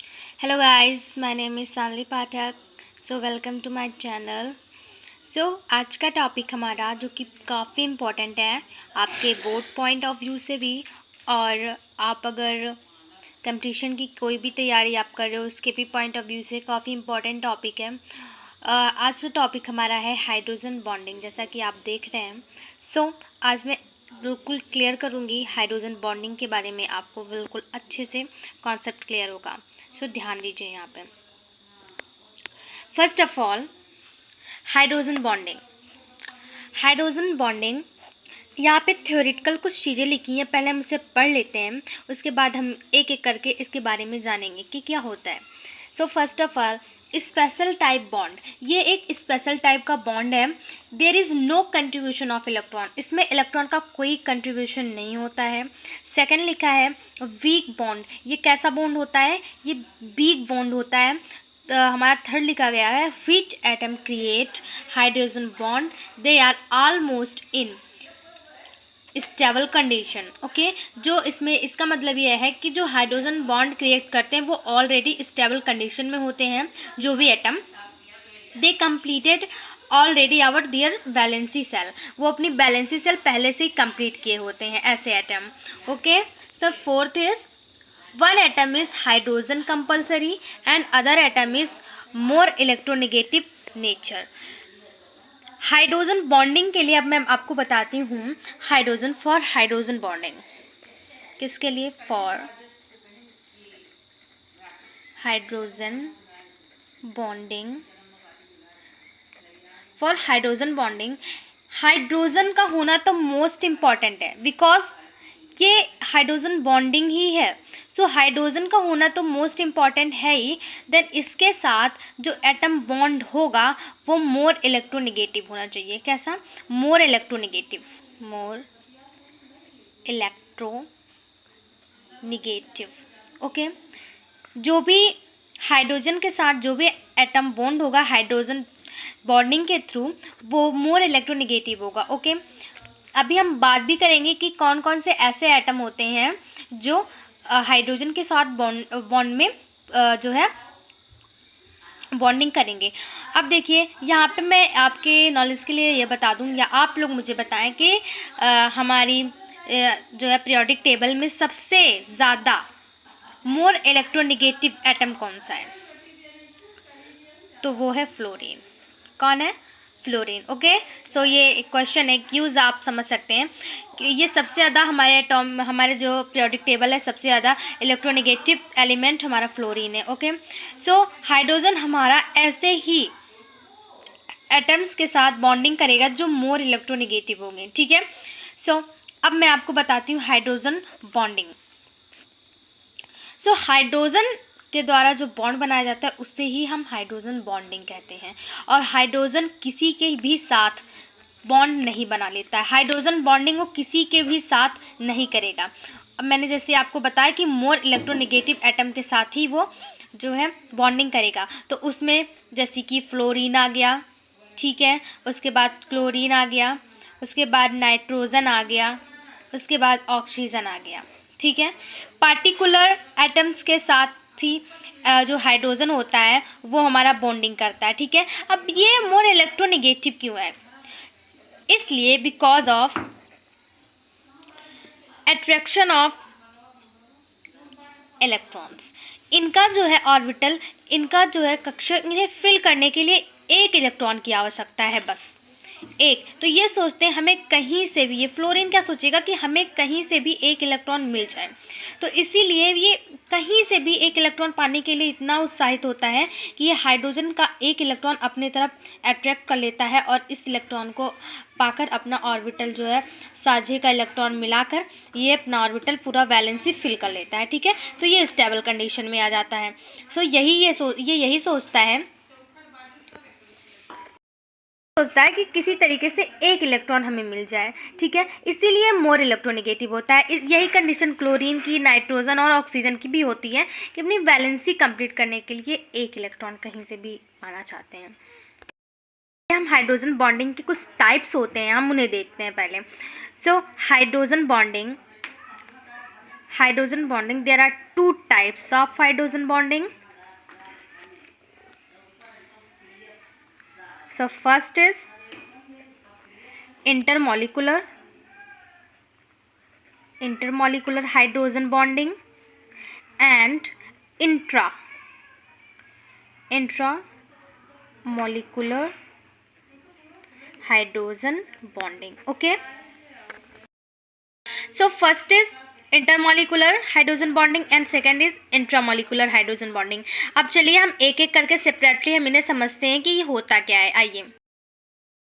Hello guys, my name is Sanvi Pathak. So welcome to my channel. So आज का topic हमारा जो कि काफ़ी इम्पोर्टेंट है आपके बोर्ड पॉइंट ऑफ व्यू से भी, और आप अगर कंपटीशन की कोई भी तैयारी आप कर रहे हो उसके भी पॉइंट ऑफ व्यू से काफ़ी इम्पोर्टेंट टॉपिक है। आज का टॉपिक हमारा है हाइड्रोजन बॉन्डिंग, जैसा कि आप देख रहे हैं। सो आज मैं बिल्कुल क्लियर करूँगी हाइड्रोजन बॉन्डिंग के बारे में, आपको बिल्कुल अच्छे से कॉन्सेप्ट क्लियर होगा। सो ध्यान दीजिए यहाँ पे। First of all, hydrogen bonding. Hydrogen bonding यहाँ पे थ्योरेटिकल कुछ चीज़ें लिखी हैं, पहले हम उसे पढ़ लेते हैं, उसके बाद हम एक एक करके इसके बारे में जानेंगे कि क्या होता है। So first of all, special type bond, ये एक स्पेशल टाइप का बॉन्ड है। There is no contribution of electron, इसमें इलेक्ट्रॉन का कोई कंट्रीब्यूशन नहीं होता है। सेकंड लिखा है वीक बॉन्ड, ये कैसा बॉन्ड होता है? ये वीक बॉन्ड होता है। तो हमारा थर्ड लिखा गया है which atom create hydrogen bond, they are almost in stable condition. Okay, जो इसमें इसका मतलब ये है कि जो हाइड्रोजन बॉन्ड क्रिएट करते हैं वो ऑलरेडी स्टेबल कंडीशन में होते हैं। जो भी atom, they completed already our their valency shell, वो अपनी वैलेंसी सेल पहले से ही कंप्लीट किए होते हैं ऐसे atom. Okay, so fourth is one atom is hydrogen compulsory and other atom is more electronegative nature. Hydrogen bonding के लिए अब मैं आपको बताती हूँ हाइड्रोजन फॉर हाइड्रोजन बॉन्डिंग किसके लिए, for hydrogen bonding. For hydrogen bonding, hydrogen का होना तो मोस्ट इम्पॉर्टेंट है, बिकॉज ये हाइड्रोजन बॉन्डिंग ही है। सो हाइड्रोजन का होना तो मोस्ट इम्पॉर्टेंट है ही। देन इसके साथ जो एटम बॉन्ड होगा वो मोर इलेक्ट्रोनेगेटिव होना चाहिए। कैसा? More electronegative, more electronegative. Okay, जो भी हाइड्रोजन के साथ जो भी एटम बॉन्ड होगा हाइड्रोजन बॉन्डिंग के थ्रू, वो मोर इलेक्ट्रोनेगेटिव होगा। ओके, अभी हम बात भी करेंगे कि कौन कौन से ऐसे एटम होते हैं जो हाइड्रोजन के साथ बॉन्ड में जो है बॉन्डिंग करेंगे। अब देखिए यहाँ पे मैं आपके नॉलेज के लिए ये बता दूँ, या आप लोग मुझे बताएं कि हमारी जो है पीरियोडिक टेबल में सबसे ज़्यादा मोर इलेक्ट्रोनेगेटिव एटम कौन सा है? तो वो है फ्लोरीन। कौन है? फ्लोरीन। ओके, सो ये एक क्वेश्चन है, क्यूज आप समझ सकते हैं कि ये सबसे ज़्यादा हमारे जो पीरियोडिक टेबल है सबसे ज़्यादा इलेक्ट्रोनेगेटिव एलिमेंट हमारा फ्लोरीन है। ओके, सो हाइड्रोजन हमारा ऐसे ही एटम्स के साथ बॉन्डिंग करेगा जो मोर इलेक्ट्रोनेगेटिव होंगे। ठीक है, सो अब मैं आपको बताती हूँ हाइड्रोजन बॉन्डिंग। सो हाइड्रोजन के द्वारा जो बॉन्ड बनाया जाता है उससे ही हम हाइड्रोजन बॉन्डिंग कहते हैं। और हाइड्रोजन किसी के भी साथ बॉन्ड नहीं बना लेता है, हाइड्रोजन बॉन्डिंग वो किसी के भी साथ नहीं करेगा। अब मैंने जैसे आपको बताया कि मोर इलेक्ट्रोनेगेटिव एटम के साथ ही वो जो है बॉन्डिंग करेगा, तो उसमें जैसे कि फ्लोरीन आ गया, ठीक है, उसके बाद क्लोरीन आ गया, उसके बाद नाइट्रोजन आ गया, उसके बाद ऑक्सीजन आ गया। ठीक है, पार्टिकुलर एटम्स के साथ ही जो हाइड्रोजन होता है वो हमारा बॉन्डिंग करता है। ठीक है, अब ये मोर इलेक्ट्रोनेगेटिव क्यों है? इसलिए because of attraction of electrons. इनका जो है ऑर्बिटल, इनका जो है कक्षा, इन्हें फिल करने के लिए एक इलेक्ट्रॉन की आवश्यकता है, बस एक। तो ये सोचते हैं हमें कहीं से भी, ये फ्लोरीन क्या सोचेगा कि हमें कहीं से भी एक इलेक्ट्रॉन मिल जाए, तो इसीलिए ये कहीं से भी एक इलेक्ट्रॉन पाने के लिए इतना उत्साहित होता है कि ये हाइड्रोजन का एक इलेक्ट्रॉन अपनी तरफ अट्रैक्ट कर लेता है और इस इलेक्ट्रॉन को पाकर अपना ऑर्बिटल जो है साझे का इलेक्ट्रॉन मिलाकर ये अपना ऑर्बिटल पूरा वैलेंसी फिल कर लेता है। ठीक है, तो ये स्टेबल कंडीशन में आ जाता है। सो यही सोचता है कि किसी तरीके से एक इलेक्ट्रॉन हमें मिल जाए। ठीक है, इसीलिए मोर इलेक्ट्रोनेगेटिव होता है। यही कंडीशन क्लोरीन की, नाइट्रोजन और ऑक्सीजन की भी होती है कि अपनी वैलेंसी कंप्लीट करने के लिए एक इलेक्ट्रॉन कहीं से भी पाना चाहते हैं। हम हाइड्रोजन बॉन्डिंग के कुछ टाइप्स होते हैं, हम उन्हें देखते हैं पहले। सो hydrogen bonding. There are two types of hydrogen bonding. So first is intermolecular hydrogen bonding and intramolecular hydrogen bonding. Okay, so first is intermolecular hydrogen bonding and second is intramolecular hydrogen bonding. अब चलिए हम एक एक करके separately हम इन्हें समझते हैं कि ये होता क्या है. आइए.